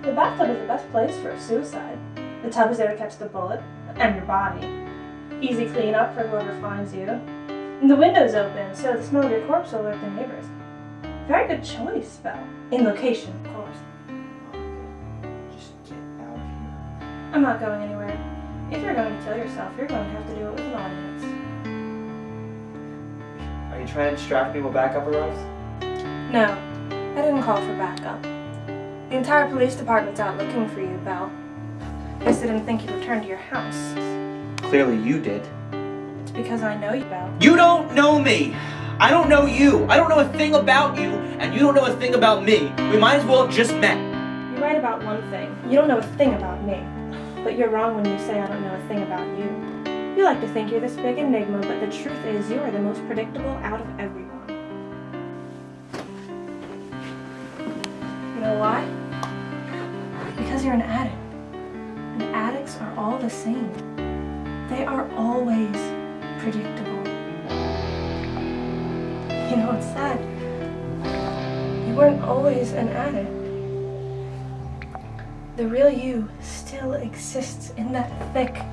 The bathtub is the best place for a suicide. The tub is there to catch the bullet, and your body. Easy cleanup for whoever finds you. And the window's open, so the smell of your corpse will alert the neighbors. Very good choice, Belle. In location, of course. Just get out of here. I'm not going anywhere. If you're going to kill yourself, you're going to have to do it with an audience. Are you trying to distract me while backup arrives? No, I didn't call for backup. The entire police department's out looking for you, Belle. Guess they didn't think you'd return to your house. Clearly you did. It's because I know you, Belle. You don't know me! I don't know you! I don't know a thing about you, and you don't know a thing about me. We might as well have just met. You're right about one thing. You don't know a thing about me. But you're wrong when you say I don't know a thing about you. You like to think you're this big enigma, but the truth is you are the most predictable out of everyone. You know why? Because you're an addict. And addicts are all the same. They are always predictable. You know what's sad? You weren't always an addict. The real you still exists in that thick,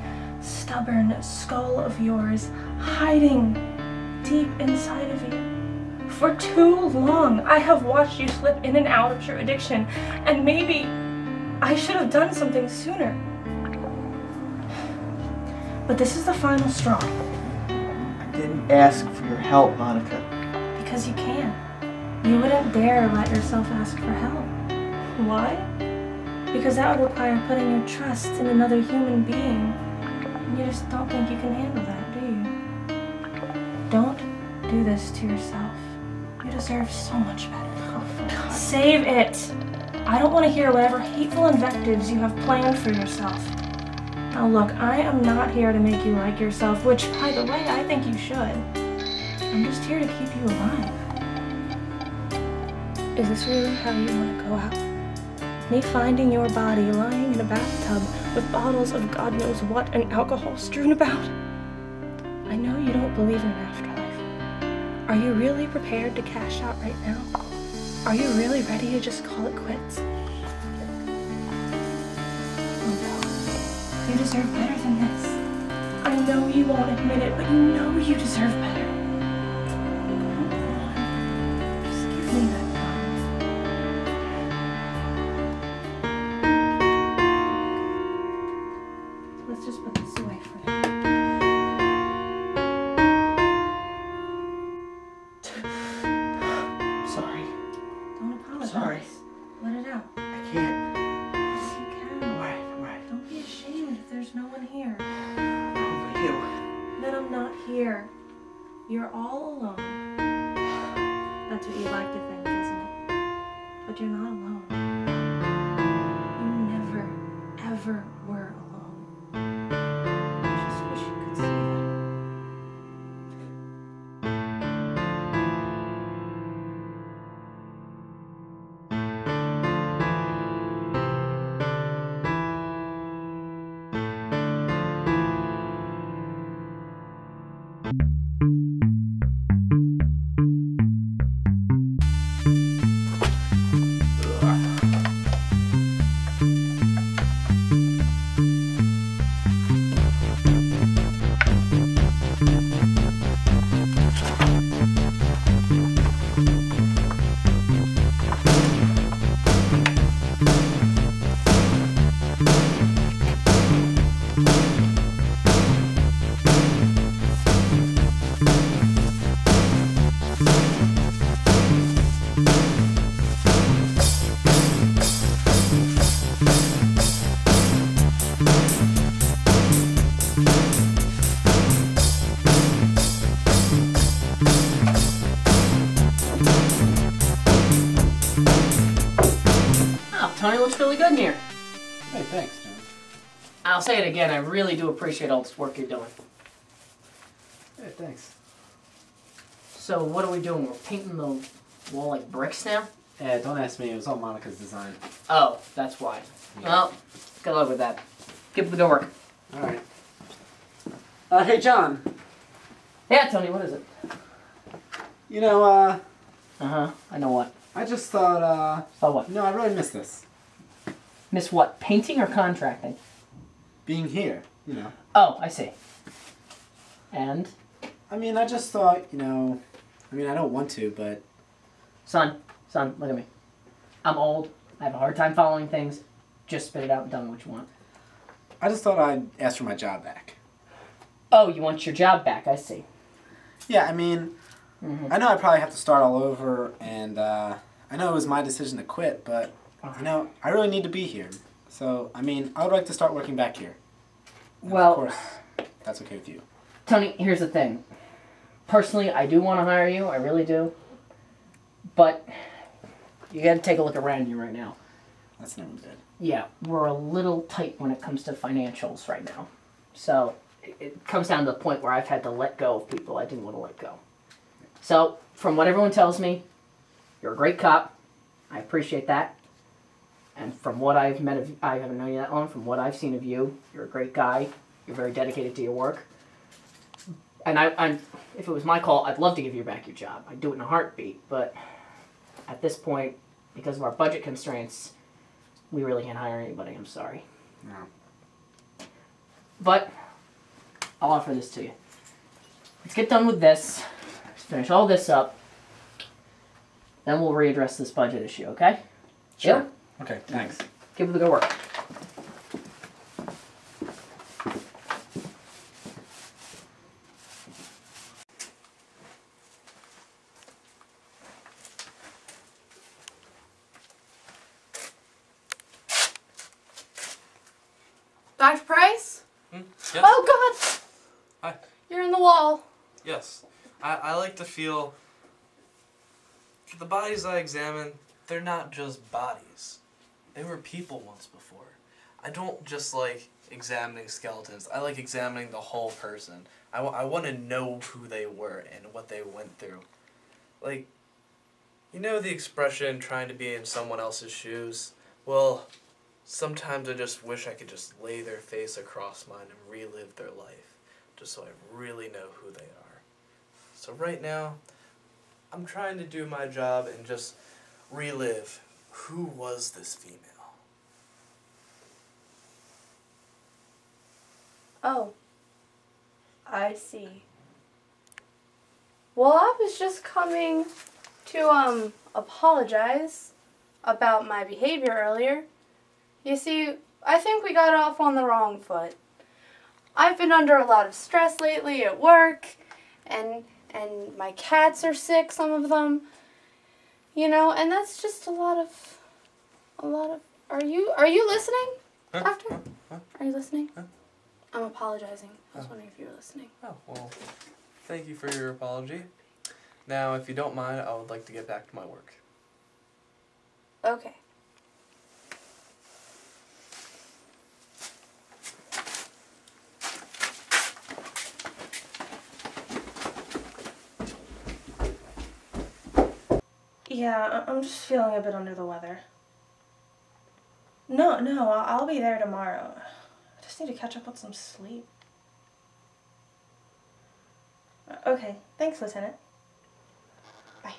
stubborn skull of yours, hiding deep inside of you. For too long, I have watched you slip in and out of your addiction, and maybe I should have done something sooner. But this is the final straw. I didn't ask for your help, Monica. Because you can. You wouldn't dare let yourself ask for help. Why? Because that would require putting your trust in another human being. And you just don't think you can handle that, do you? Don't do this to yourself. You deserve so much better. Oh, save it! I don't want to hear whatever hateful invectives you have planned for yourself. Now look, I am not here to make you like yourself, which, by the way, I think you should. I'm just here to keep you alive. Is this really how you want to go out? Me finding your body lying in a bathtub with bottles of God knows what and alcohol strewn about? I know you don't believe in an afterlife. Are you really prepared to cash out right now? Are you really ready to just call it quits? Oh no, you deserve better than this. I know you won't admit it, but you know you deserve better. Come on, just give me that. Just put this away for now. Sorry. Don't apologize. Sorry. Let it out. I can't. Yes, you can. Alright. Don't be ashamed if there's no one here. How about you? Then I'm not here. You're all alone. That's what you like to think, isn't it? But you're not alone. You never, ever were alone. Tony looks really good in here. Hey, thanks, John. I'll say it again, I really do appreciate all this work you're doing. Hey, thanks. So what are we doing? We're painting the wall like bricks now? Yeah, don't ask me. It was all Monica's design. Oh, that's why. Yeah. Well, good luck with that. Keep up the good work. Alright. Hey, John. Yeah, Tony, what is it? You know, Uh-huh, I know what. I just thought, Oh, what? no, I really miss this. Miss what? Painting or contracting? Being here, you know. Oh, I see. And? I mean, I just thought, you know, I mean, I don't want to, but... Son, look at me. I'm old. I have a hard time following things. Just spit it out and tell me what you want. I just thought I'd ask for my job back. Oh, you want your job back, I see. Yeah, I mean, I know I probably have to start all over, and I know it was my decision to quit, but, you know, I really need to be here. So, I mean, I would like to start working back here. And well, of course, that's okay with you. Tony, here's the thing. Personally, I do want to hire you. I really do. But you got to take a look around you right now. That's never good. Yeah, we're a little tight when it comes to financials right now. So it comes down to the point where I've had to let go of people I didn't want to let go. So from what everyone tells me, you're a great cop. I appreciate that. And from what I've met of, I haven't known you that long, from what I've seen of you, you're a great guy. You're very dedicated to your work. And if it was my call, I'd love to give you back your job. I'd do it in a heartbeat. But at this point, because of our budget constraints, we really can't hire anybody. I'm sorry. No. But I'll offer this to you. Let's get done with this. Let's finish all this up. Then we'll readdress this budget issue, okay? Sure. Yep. Okay, thanks. Keep up the good work. Dr. Price? Yes. Oh, God! Hi. You're in the wall. Yes. I like to feel the bodies I examine, they're not just bodies. They were people once before. I don't just like examining skeletons. I like examining the whole person. I want to know who they were and what they went through. Like, you know the expression, trying to be in someone else's shoes? Well, sometimes I just wish I could just lay their face across mine and relive their life, just so I really know who they are. So right now, I'm trying to do my job and just relive who was this female. Oh. I see. Well, I was just coming to, apologize about my behavior earlier. You see, I think we got off on the wrong foot. I've been under a lot of stress lately at work, and my cats are sick, some of them. You know, and that's just a lot of, are you listening, Doctor? Are you listening? I'm apologizing. I was wondering if you were listening. Oh, well, thank you for your apology. Now, if you don't mind, I would like to get back to my work. Okay. Yeah, I'm just feeling a bit under the weather. No, I'll be there tomorrow. I just need to catch up with some sleep. Okay, thanks, Lieutenant. Bye.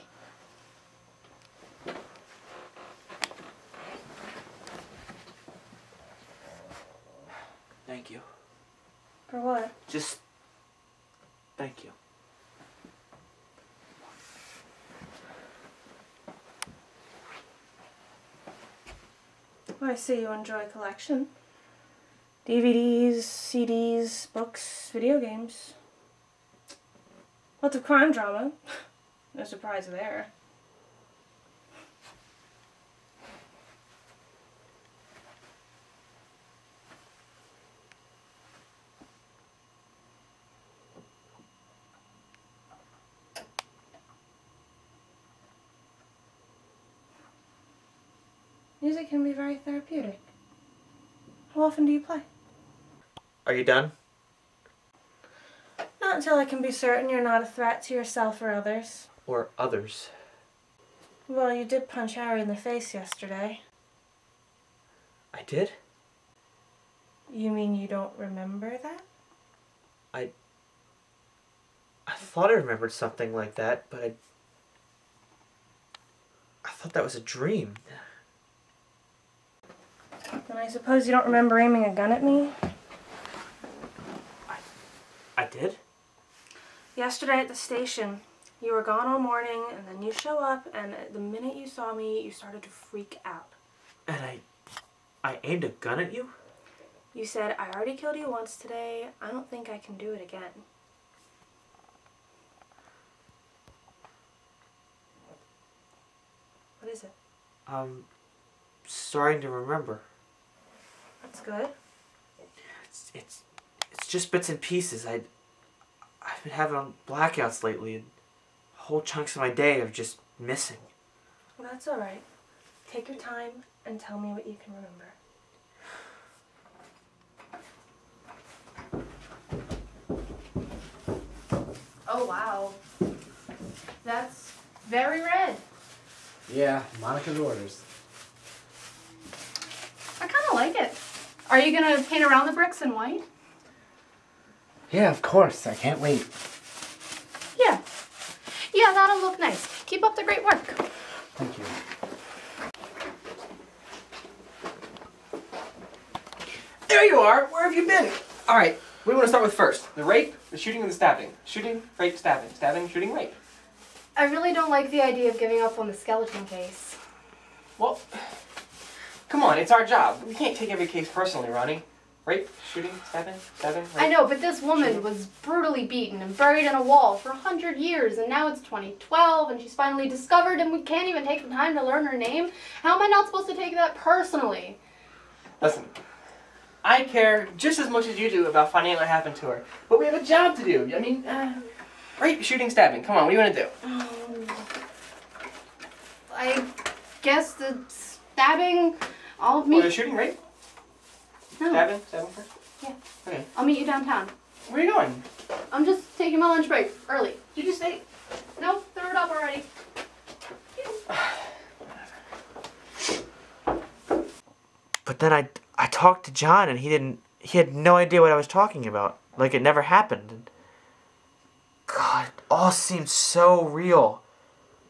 Thank you. For what? Just thank you. Well, I see you enjoy collection. DVDs, CDs, books, video games. Lots of crime drama. No surprise there. Music can be very therapeutic. How often do you play? Are you done? Not until I can be certain you're not a threat to yourself or others. Or others? Well, you did punch Harry in the face yesterday. I did? You mean you don't remember that? I thought I remembered something like that, but I thought that was a dream. I suppose you don't remember aiming a gun at me? I did? Yesterday at the station, you were gone all morning, and then you show up, and the minute you saw me, you started to freak out. And I aimed a gun at you? You said, I already killed you once today, I don't think I can do it again. What is it? I'm starting to remember. That's good. It's just bits and pieces. I've been having blackouts lately, and whole chunks of my day are just missing. Well, that's all right. Take your time and tell me what you can remember. Oh, wow. That's very red. Yeah, Monica's orders. I kind of like it. Are you going to paint around the bricks in white? Yeah, of course. I can't wait. Yeah. Yeah, that'll look nice. Keep up the great work. Thank you. There you are! Where have you been? Alright, what do you want to start with first? The rape, the shooting, and the stabbing? Shooting, rape, stabbing. Stabbing, shooting, rape. I really don't like the idea of giving up on the skeleton case. Well, come on, it's our job. We can't take every case personally, Ronnie. Rape, shooting, stabbing, rape. I know, but this woman was brutally beaten and buried in a wall for 100 years, and now it's 2012, and she's finally discovered, and we can't even take the time to learn her name. How am I not supposed to take that personally? Listen, I care just as much as you do about finding out what happened to her, but we have a job to do. I mean, rape, shooting, stabbing. Come on, what do you want to do? I guess the stabbing, I'll Or meet... the shooting, rape? No. Stabbing first? Yeah. Okay. I'll meet you downtown. Where are you going? I'm just taking my lunch break early. Did you just say? Nope, threw it up already. But then I talked to John, and he had no idea what I was talking about. Like it never happened. And God, it all seems so real.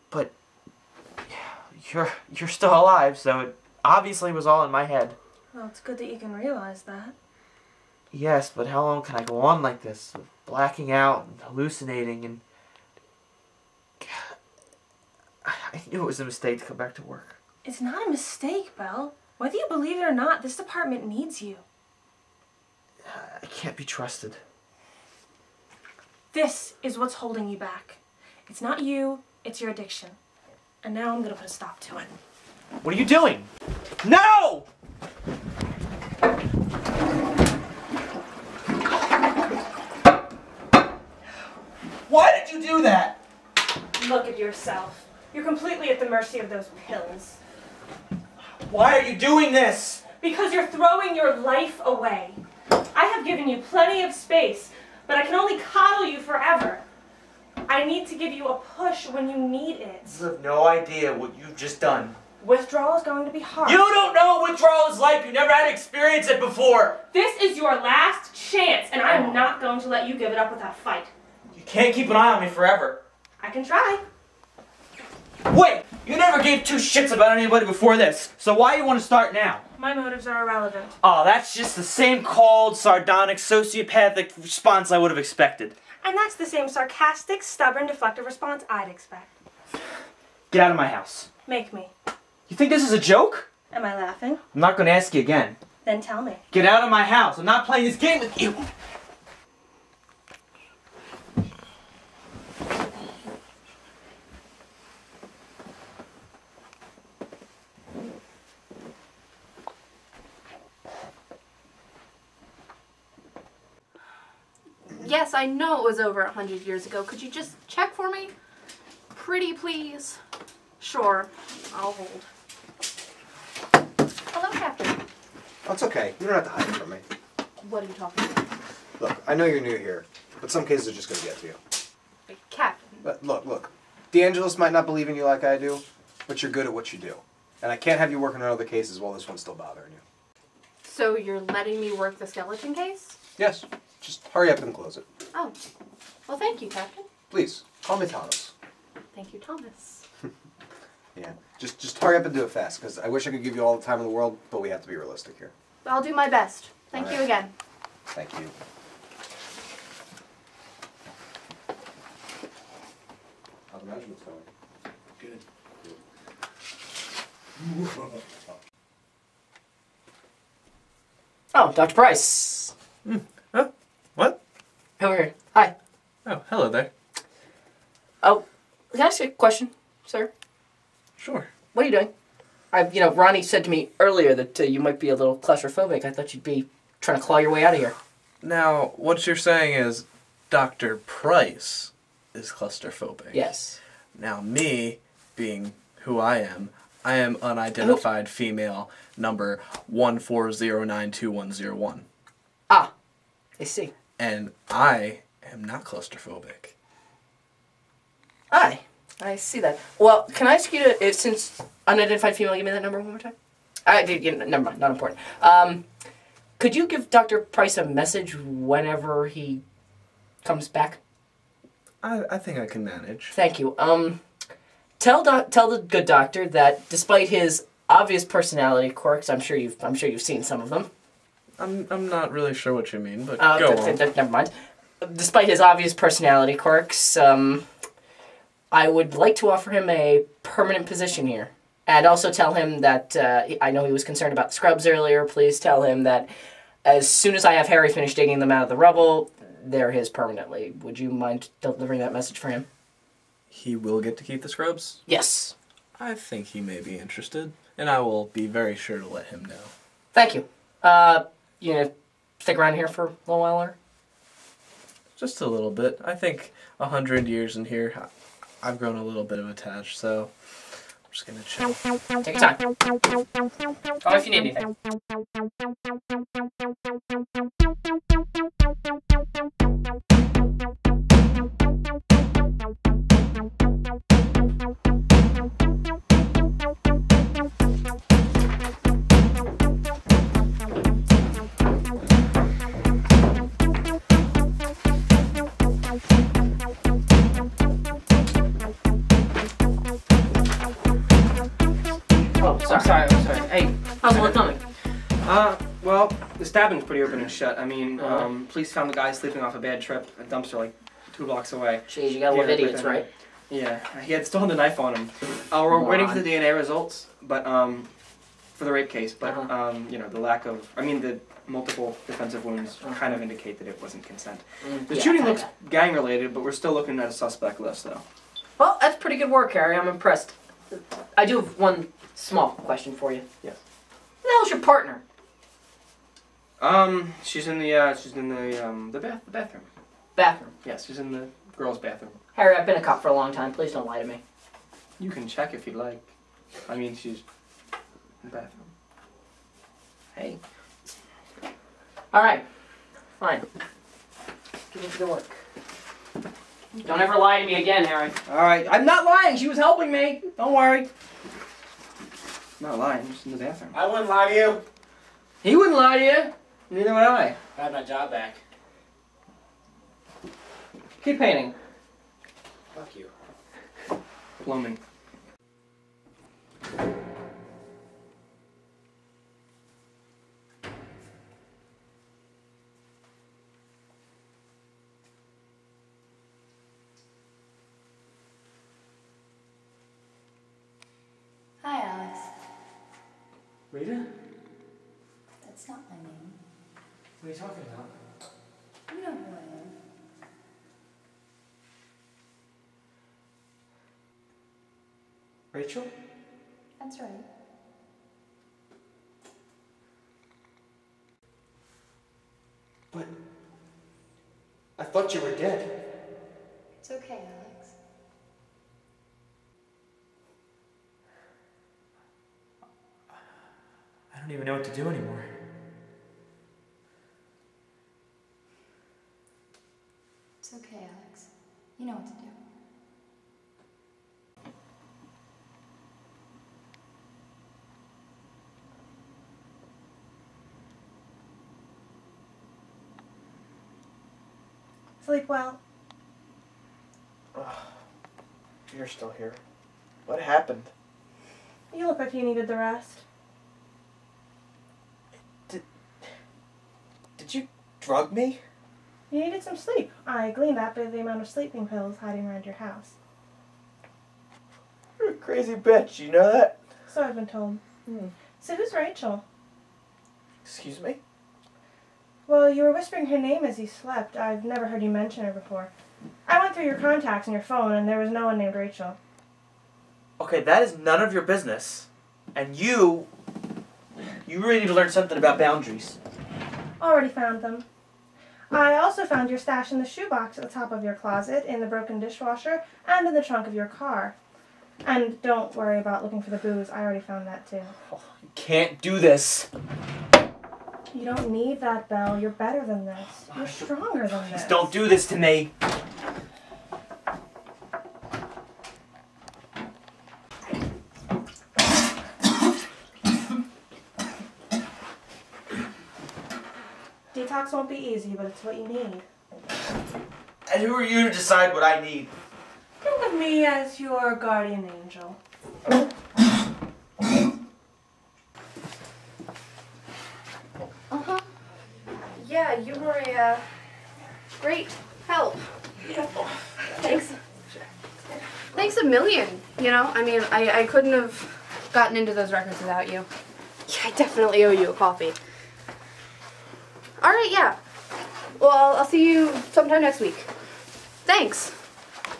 But you're still alive, so it obviously was all in my head. Well, it's good that you can realize that. Yes, but how long can I go on like this? Blacking out and hallucinating and... I knew it was a mistake to come back to work. It's not a mistake, Belle. Whether you believe it or not, this department needs you. I can't be trusted. This is what's holding you back. It's not you, it's your addiction. And now I'm gonna put a stop to it. What are you doing? No! Why did you do that? Look at yourself. You're completely at the mercy of those pills. Why are you doing this? Because you're throwing your life away. I have given you plenty of space, but I can only coddle you forever. I need to give you a push when you need it. You have no idea what you've just done. Withdrawal is going to be hard. You don't know what withdrawal is like. You never had to experience it before. This is your last chance, and I'm not going to let you give it up without a fight. You can't keep an eye on me forever. I can try. Wait! You never gave two shits about anybody before this, so why do you want to start now? My motives are irrelevant. Oh, that's just the same cold, sardonic, sociopathic response I would have expected. And that's the same sarcastic, stubborn, deflective response I'd expect. Get out of my house. Make me. You think this is a joke? Am I laughing? I'm not going to ask you again. Then tell me. Get out of my house. I'm not playing this game with you. Yes, I know it was over 100 years ago. Could you just check for me? Pretty please. Sure, I'll hold. Hello, Captain. Oh, it's okay. You don't have to hide it from me. What are you talking about? Look, I know you're new here, but some cases are just going to get to you. Wait, Captain. But look. DeAngelis might not believe in you like I do, but you're good at what you do. And I can't have you working on other cases while this one's still bothering you. So you're letting me work the skeleton case? Yes. Just hurry up and close it. Oh. Well, thank you, Captain. Please, call me Thomas. Thank you, Thomas. Yeah. Just hurry up and do it fast, because I wish I could give you all the time in the world, but we have to be realistic here. I'll do my best. Thank you again. Thank you. How's the measurements going? Good. Oh, Dr. Price. Oh, what? Over here. Hi. Oh, hello there. Oh, can I ask you a question, sir? Sure. What are you doing? Ronnie said to me earlier that you might be a little claustrophobic. I thought you'd be trying to claw your way out of here. Now, what you're saying is Dr. Price is claustrophobic. Yes. Now, me, being who I am unidentified female number 140920101. Ah, I see. And I am not claustrophobic. I see that. Well, can I ask you to, since unidentified female, give me that number one more time? Never mind, not important. Could you give Dr. Price a message whenever he comes back? I think I can manage. Thank you. Tell the good doctor that despite his obvious personality quirks, I'm sure you've seen some of them. I'm not really sure what you mean, but go on. Never mind. Despite his obvious personality quirks, I would like to offer him a permanent position here. And also tell him that, I know he was concerned about the scrubs earlier, please tell him that as soon as I have Harry finish digging them out of the rubble, they're his permanently. Would you mind delivering that message for him? He will get to keep the scrubs? Yes. I think he may be interested, and I will be very sure to let him know. Thank you. You gonna stick around here for a little while, or? Just a little bit. I think 100 years in here, I've grown a little bit of attached, so I'm just gonna chill. Take your time. Call if you need anything. I'm sorry. Hey, how's it coming? Well, the stabbing's pretty open and shut. I mean, police found the guy sleeping off a bad trip, a dumpster like 2 blocks away. Jeez, you gotta love idiots, right? Yeah, he had still had the knife on him. We're waiting for the DNA results, but for the rape case. But the lack of, the multiple defensive wounds kind of indicate that it wasn't consent. The shooting looks gang related, but we're still looking at a suspect list, though. Well, that's pretty good work, Harry. I'm impressed. I do have one small question for you. Yes. Who the hell's your partner? She's in the bathroom. Bathroom. Yes, she's in the girls' bathroom. Harry, I've been a cop for a long time. Please don't lie to me. You can check if you'd like. She's in the bathroom. Hey. All right. Fine. Give me good work. Don't ever lie to me again, Harry. All right. I'm not lying. She was helping me. Don't worry. I'm not lying. I'm just in the bathroom. I wouldn't lie to you. He wouldn't lie to you. Neither would I. I had my job back. Keep painting. Fuck you. Plumbing. Hi, Alex. Rita? That's not my name. What are you talking about? You know who I am. Rachel? That's right. But I thought you were dead. It's okay, Alex. I don't even know what to do anymore. It's okay, Alex. You know what to do. Sleep well. You're still here. What happened? You look like you needed the rest. drug me? You needed some sleep. I gleaned that by the amount of sleeping pills hiding around your house. You're a crazy bitch, you know that? So I've been told. So who's Rachel? Excuse me? Well, you were whispering her name as you slept. I've never heard you mention her before. I went through your contacts in your phone, and there was no one named Rachel. Okay, that is none of your business. And you really need to learn something about boundaries. Already found them. I also found your stash in the shoebox at the top of your closet, in the broken dishwasher, and in the trunk of your car. And don't worry about looking for the booze. I already found that too. Oh, you can't do this. You don't need that, Belle. You're better than this. You're stronger than this. Please don't do this to me. Detox won't be easy, but it's what you need. And who are you to decide what I need? Think of me as your guardian angel. Uh-huh. Yeah, you were a great help. Thanks. Thanks a million, you know? I mean, I couldn't have gotten into those records without you. Yeah, I definitely owe you a coffee. All right, yeah. Well, I'll see you sometime next week. Thanks.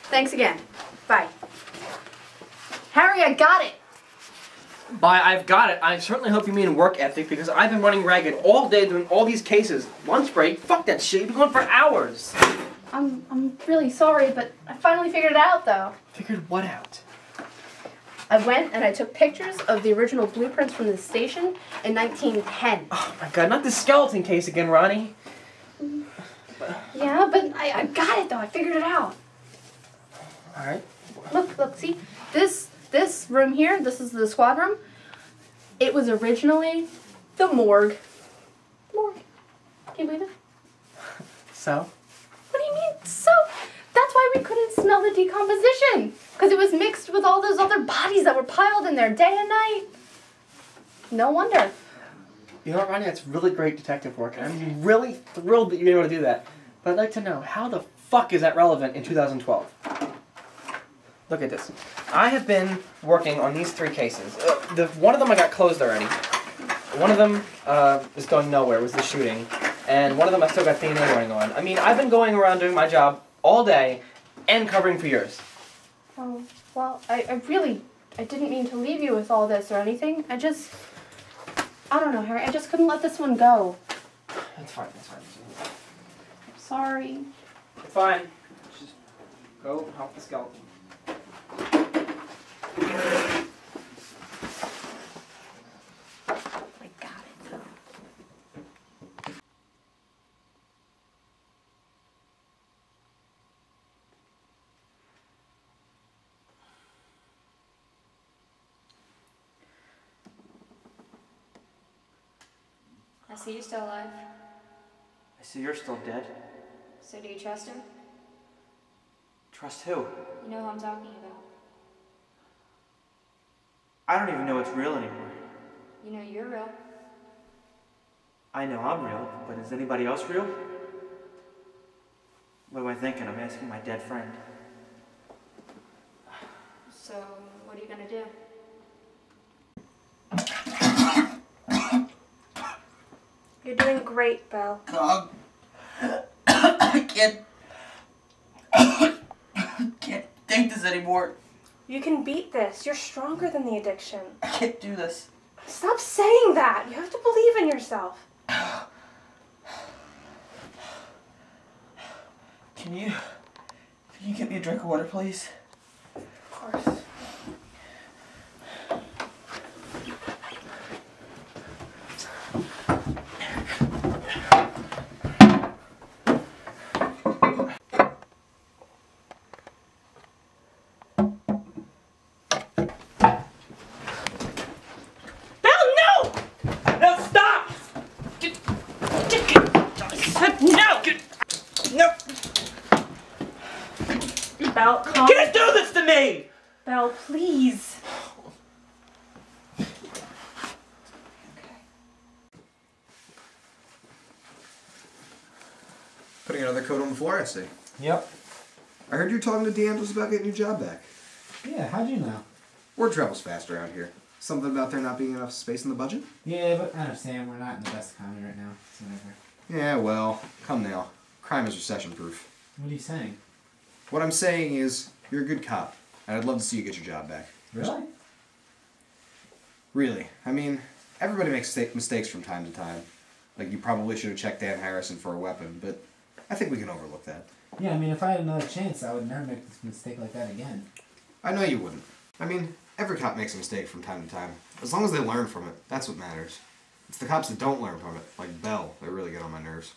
Thanks again. Bye. Harry, I got it. By I've got it, I certainly hope you mean work ethic, because I've been running ragged all day doing all these cases. Lunch break? Fuck that shit. You've been going for hours. I'm really sorry, but I finally figured it out, though. Figured what out? I went and I took pictures of the original blueprints from the station in 1910. Oh my god, not this skeleton case again, Ronnie. Yeah, but I got it, though. I figured it out. Alright. Look, see? This room here, this is the squad room. It was originally the morgue. Morgue. Can you believe it? So? What do you mean, so? That's why we couldn't smell the decomposition. Because it was mixed with all those other bodies that were piled in there day and night. No wonder. You know what, Ronnie? That's really great detective work, and I'm really thrilled that you were able to do that. But I'd like to know, how the fuck is that relevant in 2012? Look at this. I have been working on these 3 cases. One of them I got closed already. One of them is going nowhere, was the shooting. And one of them I still got DNA running on. I mean, I've been going around doing my job all day and covering for yours. Oh, well, I didn't mean to leave you with all this or anything. I don't know, Harry. I just couldn't let this one go. That's fine, that's fine. I'm sorry. It's fine. Just go help the skeleton. I got it, though. I see you're still alive. I see you're still dead. So do you trust him? Trust who? You know who I'm talking about. I don't even know what's real anymore. You know you're real. I know I'm real, but is anybody else real? What am I thinking? I'm asking my dead friend. So, what are you gonna do? You're doing great, Belle. God. I can't think this anymore. You can beat this. You're stronger than the addiction. I can't do this. Stop saying that. You have to believe in yourself. Can you get me a drink of water, please? Of course. Belle, calm. You can't do this to me! Belle, please. coat on the floor, I see. Yep. I heard you were talking to DeAngelis about getting your job back. Yeah, how'd you know? Word travels fast around here. Something about there not being enough space in the budget? Yeah, but I understand we're not in the best economy right now. So whatever. Yeah, well, come now. Crime is recession-proof. What are you saying? What I'm saying is, you're a good cop, and I'd love to see you get your job back. Really? Really. I mean, everybody makes mistakes from time to time. Like, you probably should have checked Dan Harrison for a weapon, but I think we can overlook that. Yeah, I mean, if I had another chance, I would never make this mistake like that again. I know you wouldn't. I mean, every cop makes a mistake from time to time. As long as they learn from it, that's what matters. It's the cops that don't learn from it, like Belle, that really get on my nerves.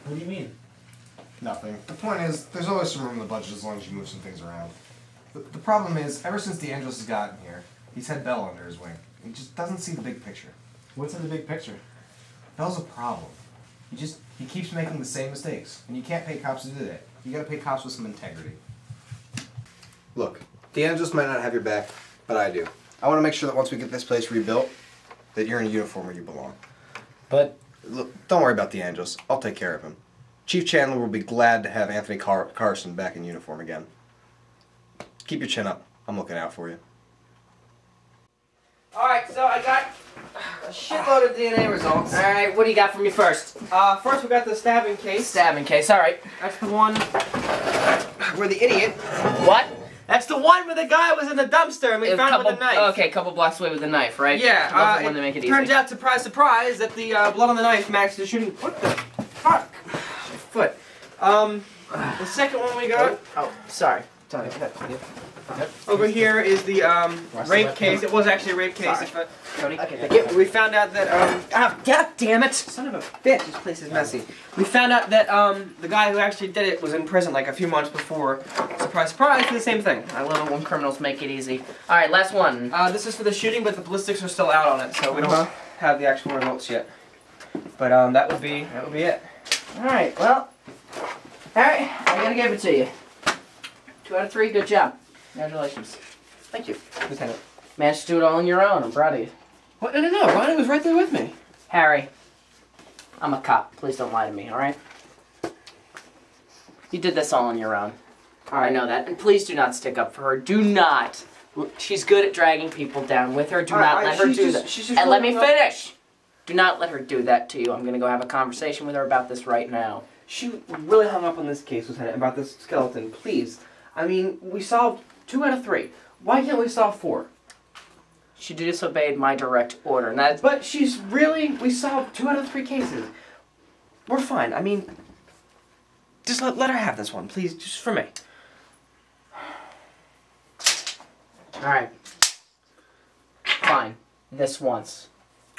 What do you mean? Nothing. The point is, there's always some room in the budget as long as you move some things around. The problem is, ever since DeAngelis has gotten here, he's had Belle under his wing. He just doesn't see the big picture. What's in the big picture? Belle's a problem. He keeps making the same mistakes, and you can't pay cops to do that. You gotta pay cops with some integrity. Look, DeAngelis might not have your back, but I do. I want to make sure that once we get this place rebuilt, that you're in a uniform where you belong. But, look, don't worry about DeAngelis. I'll take care of him. Chief Chandler will be glad to have Anthony Carson back in uniform again. Keep your chin up. I'm looking out for you. Alright, so I got a shitload of DNA results. Alright, what do you got for me first? First we got the stabbing case. Stabbing case, alright. That's the one where the idiot... What? That's the one where the guy was in the dumpster and we found him with a knife. Okay, a couple blocks away with a knife, right? Yeah, Love it when they make it easy. turns out, surprise, surprise, that the blood on the knife matched the shooting... What the fuck? My foot. The second one we got... Oh, sorry. Over here is the rape case. It was actually a rape case. Sorry. Cody? Okay, Yeah, we found out that God damn it! Son of a bitch! This place is messy. We found out that the guy who actually did it was in prison like a few months before. Surprise, surprise! For the same thing. I love it when criminals make it easy. All right, last one. This is for the shooting, but the ballistics are still out on it, so we don't have the actual results yet. But that would be it. All right, well, all right, I gotta give it to you. 2 out of 3, good job. Congratulations. Thank you, Lieutenant. Managed to do it all on your own. I'm proud of you. What? No. Ronnie was right there with me. Harry, I'm a cop. Please don't lie to me, all right? You did this all on your own. I know that. And please do not stick up for her. Do not. She's good at dragging people down with her. Do not let her do that. And let me finish. Do not let her do that to you. I'm going to go have a conversation with her about this right now. She really hung up on this case, Lieutenant, about this skeleton. Please. I mean, we solved 2 out of 3. Why can't we solve 4? She disobeyed my direct order. And that's... But she's really... We solved 2 out of 3 cases. We're fine. I mean... Just let her have this one, please. Just for me. Alright. Fine. This once.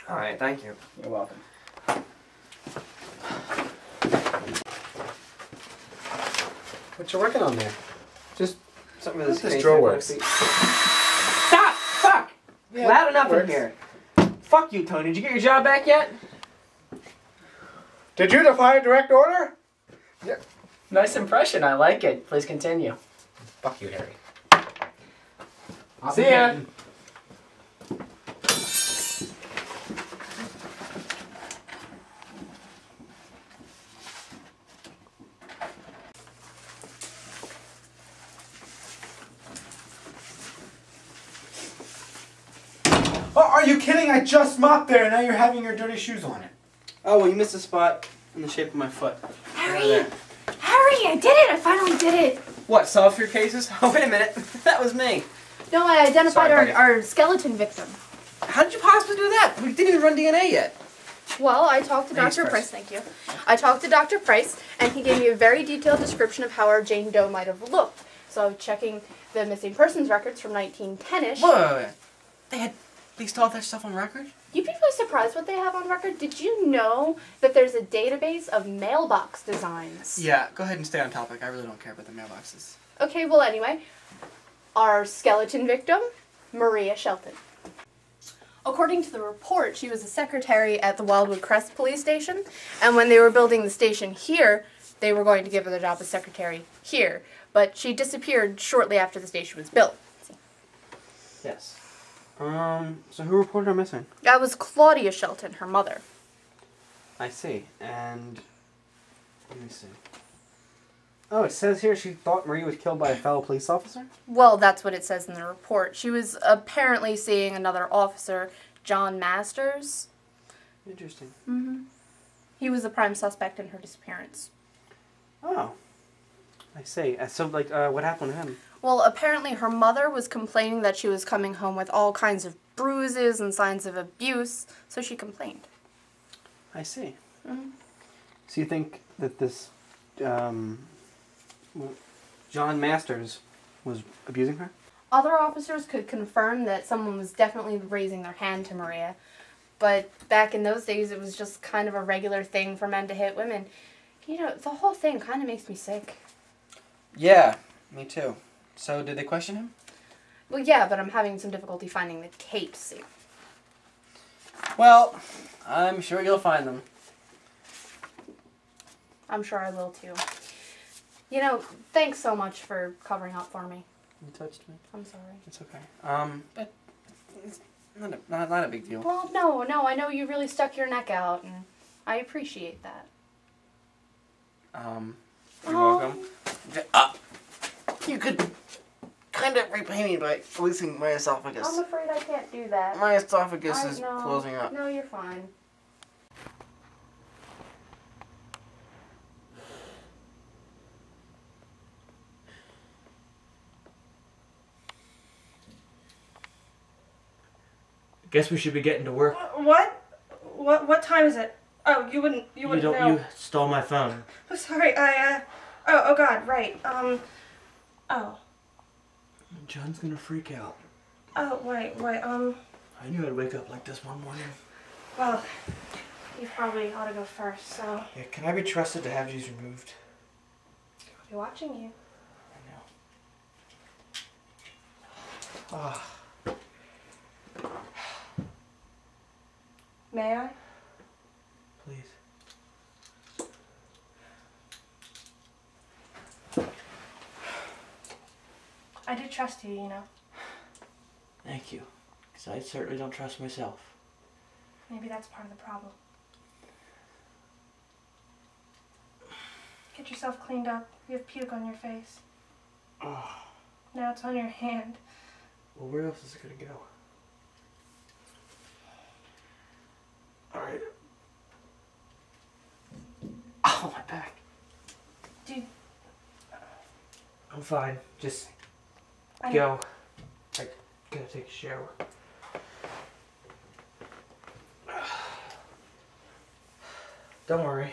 Alright, thank you. You're welcome. What you working on there? Just something with This drawer works. Stop! Fuck! Yeah, Loud enough works. in here. Fuck you, Tony. Did you get your job back yet? Did you defy a direct order? Yep. Nice impression. I like it. Please continue. Fuck you, Harry. See ya. Oh, are you kidding? I just mopped there and now you're having your dirty shoes on it. Oh, well, you missed a spot in the shape of my foot. Harry! Harry, I did it! I finally did it! What, solve your cases? Oh, wait a minute. That was me. No, I identified Sorry, buddy. our skeleton victim. How did you possibly do that? We didn't even run DNA yet. Well, I talked to Ladies Dr. first. Price, thank you. I talked to Dr. Price, and he gave me a very detailed description of how our Jane Doe might have looked. So I was checking the missing persons records from 1910-ish. Whoa. They had least all that stuff on record? You'd be really surprised what they have on record. Did you know that there's a database of mailbox designs? Yeah, go ahead and stay on topic. I really don't care about the mailboxes. Okay, well anyway, our skeleton victim, Maria Shelton. According to the report, she was a secretary at the Wildwood Crest police station, and when they were building the station here, they were going to give her the job as secretary here, but she disappeared shortly after the station was built. Yes. So who reported her missing? That was Claudia Shelton, her mother. I see. And let me see. Oh, it says here she thought Marie was killed by a fellow police officer? Well, that's what it says in the report. She was apparently seeing another officer, John Masters. Interesting. Mm-hmm. He was the prime suspect in her disappearance. Oh. I see. So, like, what happened to him? Well, apparently her mother was complaining that she was coming home with all kinds of bruises and signs of abuse, so she complained. I see. Mm-hmm. So you think that this, John Masters was abusing her? Other officers could confirm that someone was definitely raising their hand to Maria, but back in those days it was just kind of a regular thing for men to hit women. You know, the whole thing kind of makes me sick. Yeah, me too. So, did they question him? Well, yeah, but I'm having some difficulty finding the tapes. Well, I'm sure you'll find them. I'm sure I will too. You know, thanks so much for covering up for me. You touched me. I'm sorry. It's okay. But it's not a big deal. Well, no, I know you really stuck your neck out, and I appreciate that. You're welcome. You could kind of repay me by releasing my esophagus. I'm afraid I can't do that. My esophagus is closing up. No, you're fine. Guess we should be getting to work. What? What time is it? Oh, you wouldn't know. You stole my phone. Oh, sorry, oh God, right. Oh. John's gonna freak out. Oh, wait, I knew I'd wake up like this one morning. well, you probably ought to go first, so. Yeah, can I be trusted to have these removed? I'll be watching you. I know. May I? Please. I do trust you, you know. Thank you. Because I certainly don't trust myself. Maybe that's part of the problem. Get yourself cleaned up. You have puke on your face. Oh. Now it's on your hand. Well, where else is it going to go? Alright. Oh, my back. Dude. I'm fine. Just I go. I gotta take a shower. Don't worry.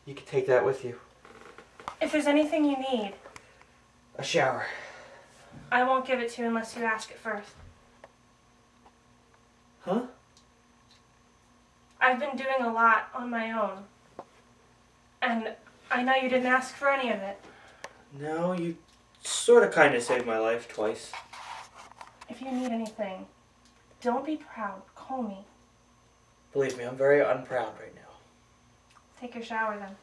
You can take that with you. If there's anything you need, A shower. I won't give it to you unless you ask it first. Huh? I've been doing a lot on my own. And I know you didn't ask for any of it. No, you sort of kind of saved my life twice. If you need anything, don't be proud. Call me. Believe me, I'm very unproud right now. Take your shower then.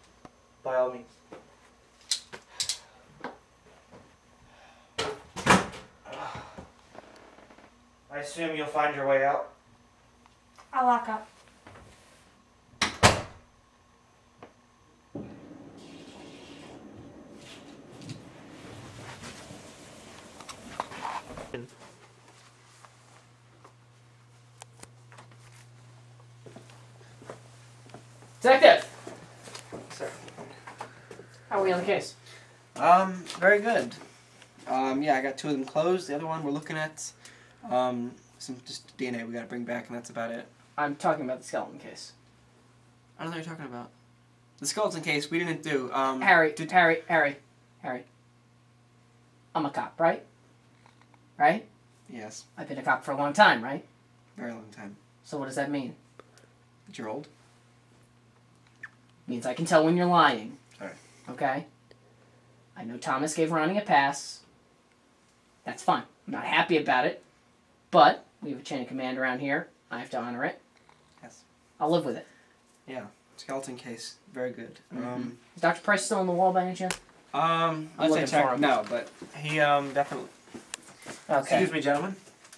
By all means. I assume you'll find your way out. I'll lock up. Detective! Sir. How are we on the case? Very good. Yeah, I got 2 of them closed. The other one we're looking at, some just DNA we gotta bring back, and that's about it. I'm talking about the skeleton case. I don't know what you're talking about. The skeleton case we didn't do. Harry. I'm a cop, right? Right? Yes, I've been a cop for a long time, right? very long time. So what does that mean? But you're old. Means I can tell when you're lying. Alright. Okay? I know Thomas gave Ronnie a pass. That's fine. I'm not happy about it. But we have a chain of command around here. I have to honor it. Yes. I'll live with it. Yeah. Skeleton case. Very good. Is Dr. Price still on the wall by any chance? Let's looking check. for him. No, but he definitely. Okay. Excuse me, gentlemen.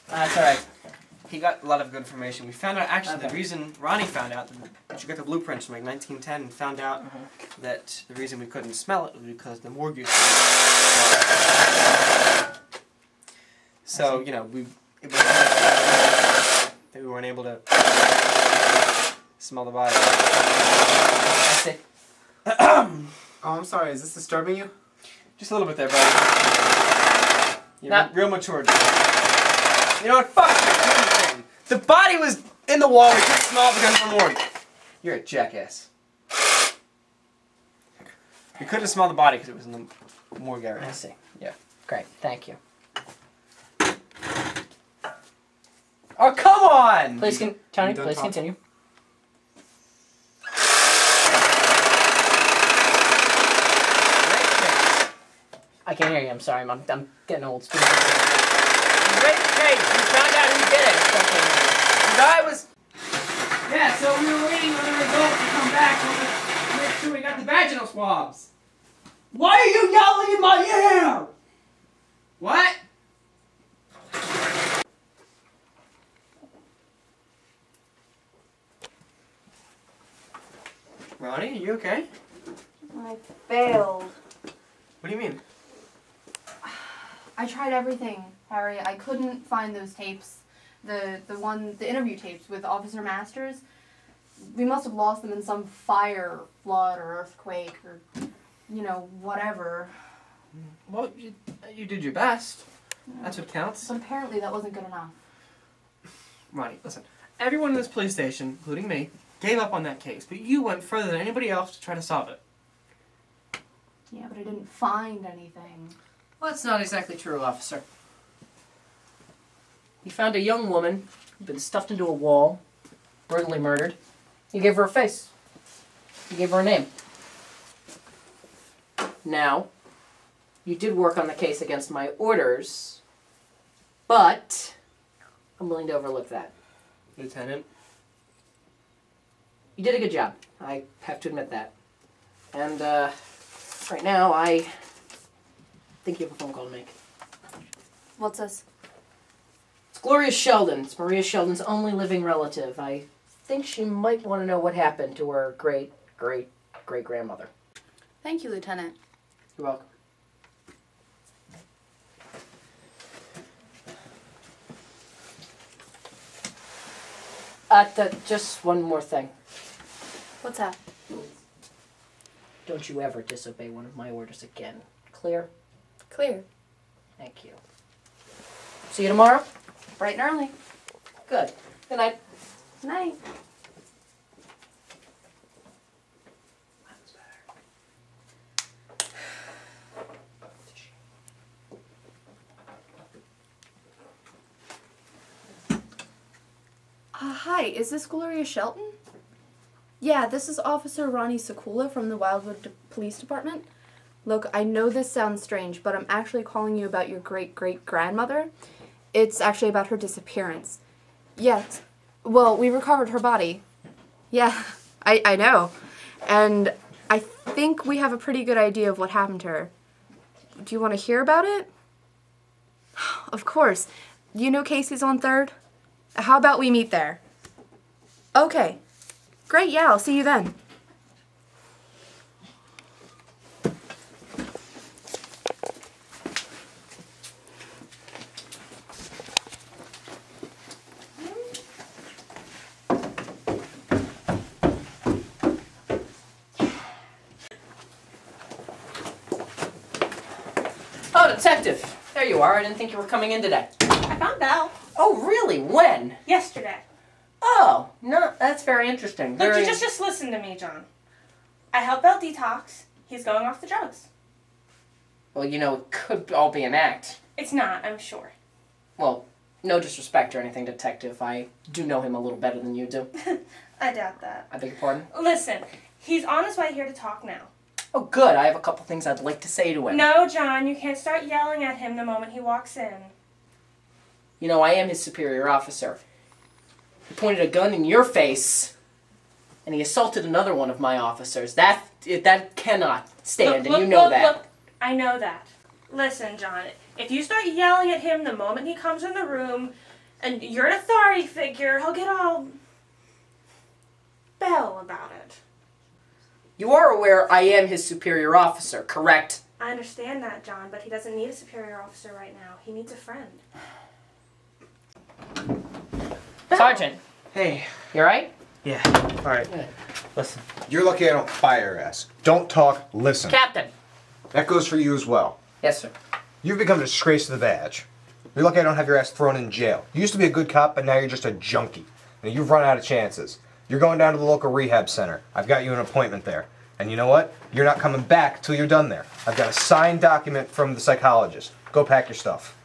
That's alright. he got a lot of good information. We found out, actually, the reason Ronnie found out, that you got the blueprints from like 1910 and found out that the reason we couldn't smell it was because the morgue used to be. So, you know, that we weren't able to smell the body. I see. Oh, I'm sorry. Is this disturbing you? Just a little bit there, buddy. You're real mature. You know what? Fuck you. The body was in the wall. We couldn't smell it because of the morgue. You're a jackass. We couldn't smell the body because it was in the morgue area. I see. Yeah. Great. Thank you. Oh, come on! Please, Tony, please continue. I can't hear you. I'm sorry. I'm getting old. Great case. We found out who did it. The guy was... Yeah, so we were waiting on the results to come back to make sure we got the vaginal swabs. Why are you yelling in my ear? What? Ronnie, are you okay? I failed. What do you mean? I tried everything, Harry. I couldn't find those tapes. The interview tapes with Officer Masters. We must have lost them in some fire, flood, or earthquake, or, you know, whatever. Well, you did your best. That's what counts. But apparently that wasn't good enough. Ronnie, listen. Everyone in this police station, including me, gave up on that case, but you went further than anybody else to try to solve it. Yeah, but I didn't find anything. Well, that's not exactly true, officer. You found a young woman who'd been stuffed into a wall, brutally murdered. You gave her a face. You gave her a name. Now, you did work on the case against my orders, but I'm willing to overlook that. Lieutenant? You did a good job. I have to admit that. And, right now, I think you have a phone call to make. What's this? It's Gloria Sheldon. It's Maria Sheldon's only living relative. I think she might want to know what happened to her great-great-great-grandmother. Thank you, Lieutenant. You're welcome. Just one more thing. What's that? Don't you ever disobey one of my orders again. Clear? Clear. Thank you. See you tomorrow? Bright and early. Good. Good night. Night. Hi, is this Gloria Shelton? Yeah, this is Officer Ronnie Secula from the Wildwood Police Department. Look, I know this sounds strange, but I'm actually calling you about your great-great-grandmother. It's actually about her disappearance. Yes. Well, we recovered her body. Yeah, I know. And I think we have a pretty good idea of what happened to her. Do you want to hear about it? Of course. You know Casey's on 3rd? How about we meet there? Okay. Great, yeah, I'll see you then. Oh, Detective! There you are. I didn't think you were coming in today. I found Belle. Oh, really? When? Yesterday. Oh, no, that's very interesting. Look, you just listen to me, John. I helped Belle detox. He's going off the drugs. Well, you know, it could all be an act. It's not, I'm sure. Well, no disrespect or anything, Detective. I do know him a little better than you do. I doubt that. I beg your pardon? Listen, he's on his way here to talk now. Oh, good. I have a couple things I'd like to say to him. No, John, you can't start yelling at him the moment he walks in. You know, I am his superior officer. He pointed a gun in your face, and he assaulted another one of my officers. That cannot stand, and you know that. Look, I know that. Listen, John, if you start yelling at him the moment he comes in the room, And you're an authority figure. He'll get all Belle about it. You are aware I am his superior officer, correct? I understand that, John, but he doesn't need a superior officer right now. He needs a friend. Sergeant, Hey. you alright? Yeah. All right. Yeah. Listen. You're lucky I don't fire your ass. Don't talk, listen. Captain! That goes for you as well. Yes, sir. You've become a disgrace to the badge. You're lucky I don't have your ass thrown in jail. You used to be a good cop, but now you're just a junkie. And you've run out of chances. You're going down to the local rehab center. I've got you an appointment there. And you know what? You're not coming back till you're done there. I've got a signed document from the psychologist. Go pack your stuff.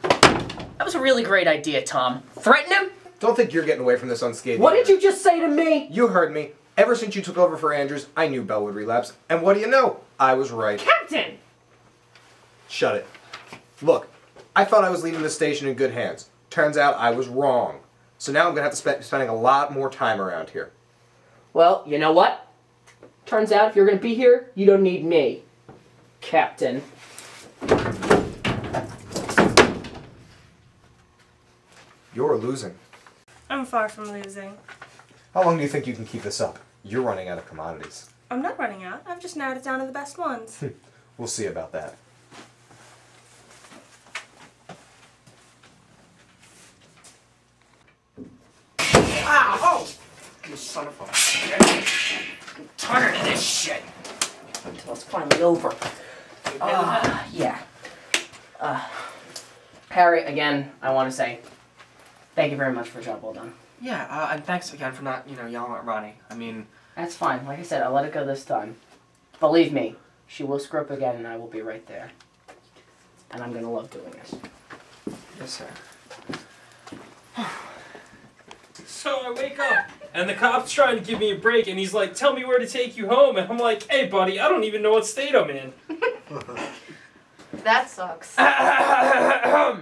That was a really great idea, Tom. Threaten him? Don't think you're getting away from this unscathed. What did you just say to me? You heard me. Ever since you took over for Andrews, I knew Belle would relapse. And what do you know? I was right. Captain! Shut it. Look, I thought I was leaving the station in good hands. Turns out I was wrong. So now I'm going to have to be spending a lot more time around here. Well, you know what? Turns out if you're going to be here, you don't need me. Captain. You're losing. I'm far from losing. How long do you think you can keep this up? You're running out of commodities. I'm not running out. I've just narrowed it down to the best ones. We'll see about that. Ow! Oh! You son of a bitch. I'm tired of this shit. Until it's finally over. Yeah. Harry, again, I want to say thank you very much for a job well done. Yeah, and thanks again for not, yelling at Ronnie. I mean... That's fine. Like I said, I'll let it go this time. Believe me, she will screw up again and I will be right there. And I'm going to love doing this. Yes, sir. So I wake up, and the cop's trying to give me a break, and he's like, tell me where to take you home. And I'm like, hey, buddy, I don't even know what state I'm in. That sucks. Oh,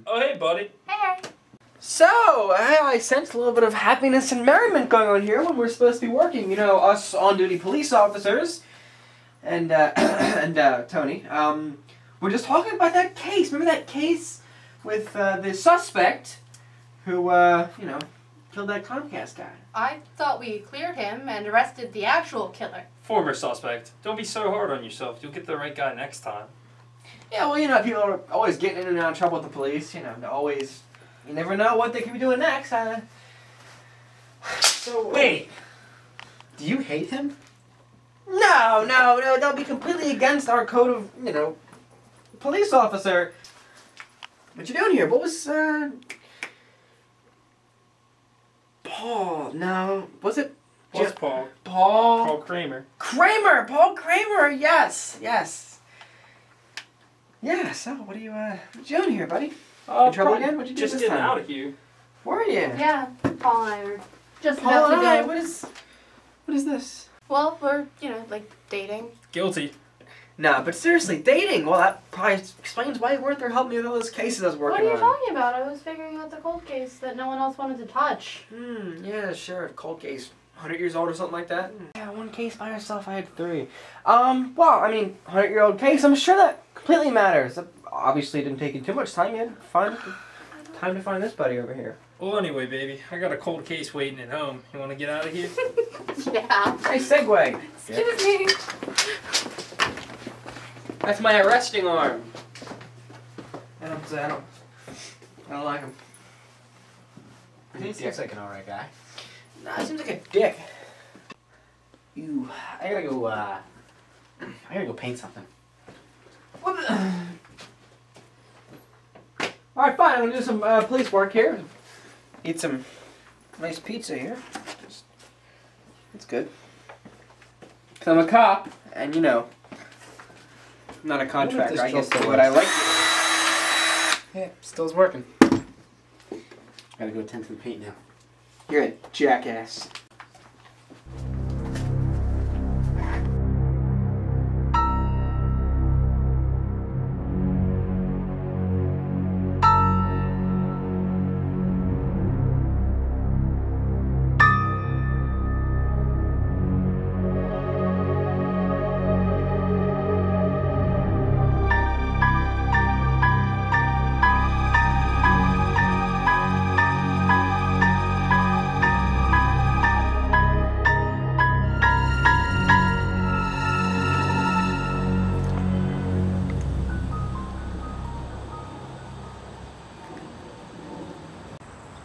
hey, buddy. Hey. So, I sense a little bit of happiness and merriment going on here when we're supposed to be working. Us on-duty police officers and Tony. We're just talking about that case. Remember that case with the suspect who, killed that Comcast guy? I thought we cleared him and arrested the actual killer. Former suspect. Don't be so hard on yourself. You'll get the right guy next time. Yeah, well, people are always getting in and out of trouble with the police. They're always... You never know what they could be doing next. So Wait. Do you hate him? No, that'll be completely against our code of, police officer. What you doing here? What was, Paul, no, was it? What's Paul? Paul Kramer. Paul Kramer, yes. Yeah, so what are you doing here, buddy? In trouble again? What'd you do Just this getting time? out of here. Where are you? Yeah, Paul and I were just Paul about and to I, go. what is this? Well, we're, dating. Guilty. Nah, but seriously, dating. Well, that probably explains why you weren't there helping me with all those cases I was What working are on. you talking about? I was figuring out the cold case that no one else wanted to touch. Yeah, sure. Cold case. 100 years old or something like that? Yeah, one case by yourself, I had 3. Well, 100-year-old case, I'm sure that completely matters. Obviously, it didn't take you too much time. You had time to find this buddy over here. Well, anyway, baby, I got a cold case waiting at home. You want to get out of here? Yeah. Nice segue. Excuse me. That's my arresting arm. I don't like him. He seems like an alright guy. Nah, he seems like a dick. I gotta go paint something. What the... Alright, fine. I'm gonna do some police work here. Eat some nice pizza here. It's good. Cause I'm a cop, and I'm not a contractor. I guess, but I like it. Yeah, still's working. Gotta go tend to the paint now. You're a jackass.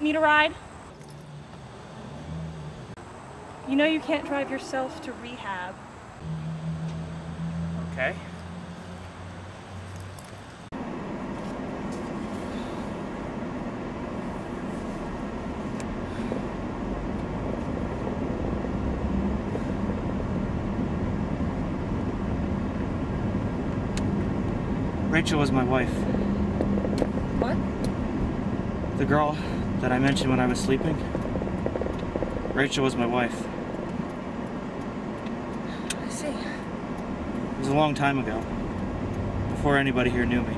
Need a ride? You know you can't drive yourself to rehab. Okay. Rachel was my wife. What? The girl that I mentioned when I was sleeping. Rachel was my wife. I see. It was a long time ago. Before anybody here knew me.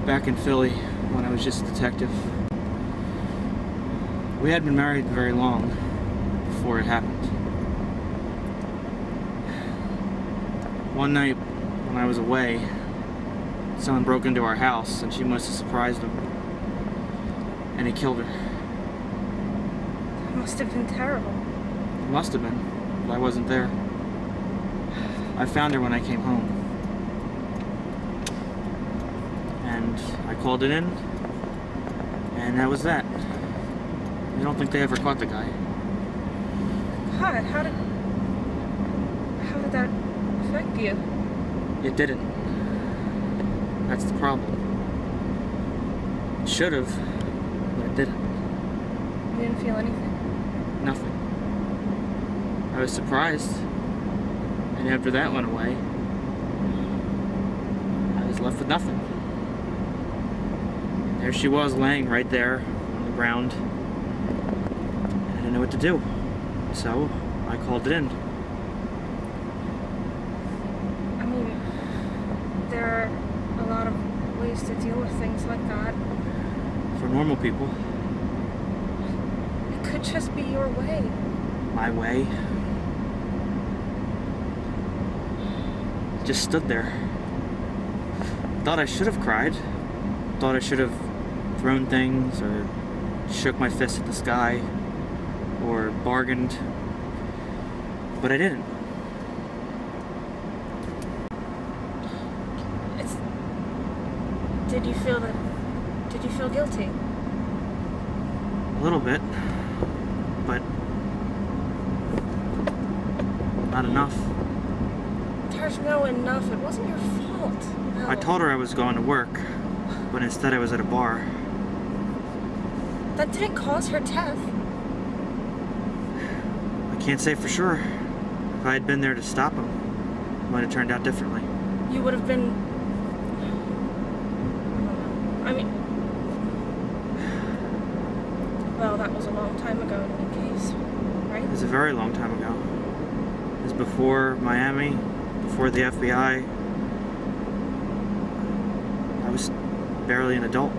Back in Philly, when I was just a detective. We had been married very long before it happened. One night, when I was away, someone broke into our house and she must have surprised him. And he killed her. It must have been terrible. It must have been, but I wasn't there. I found her when I came home. And I called it in, and that was that. I don't think they ever caught the guy. God, how did that affect you? It didn't. That's the problem. It should have, but it didn't. You didn't feel anything? Nothing. I was surprised, and after that went away, I was left with nothing. And there she was, laying right there on the ground. I didn't know what to do, so I called it in. I mean, there are a lot of ways to deal with things like that. For normal people. It could just be your way. My way. Just stood there. Thought I should have cried. Thought I should have thrown things or shook my fist at the sky or bargained. But I didn't. Did you feel guilty? A little bit. But not enough. There's no enough. It wasn't your fault. No. I told her I was going to work, but instead I was at a bar. That didn't cause her death. I can't say for sure. If I had been there to stop him, it might have turned out differently. You would have been... I mean... Well, that was a long time ago in any case, right? It was a very long time ago. It was before Miami, before the FBI. I was barely an adult.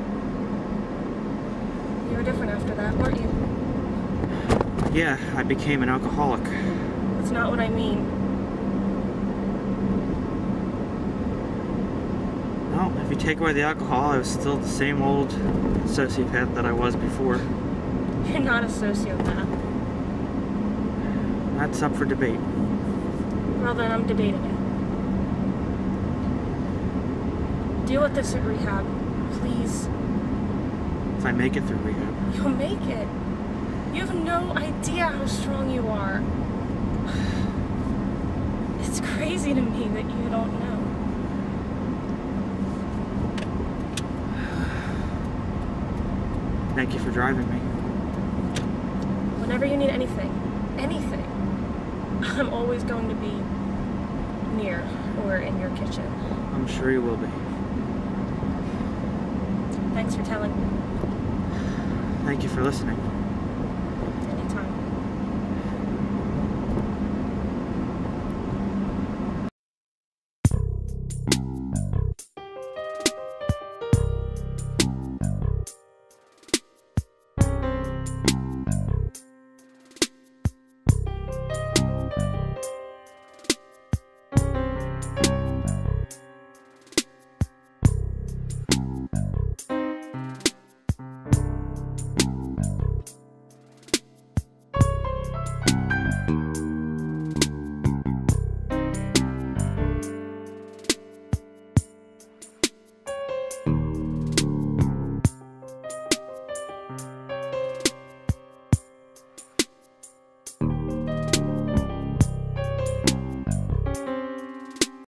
You were different after that, weren't you? Yeah, I became an alcoholic. That's not what I mean. Well, if you take away the alcohol, I was still the same old sociopath that I was before. You're not a sociopath. That's up for debate. Well, then I'm debating it. Deal with this at rehab, please. If I make it through rehab. You'll make it. You have no idea how strong you are. It's crazy to me that you don't know. Thank you for driving me. Whenever you need anything, I'm always going to be near or in your kitchen. I'm sure you will be. Thanks for telling me. Thank you for listening.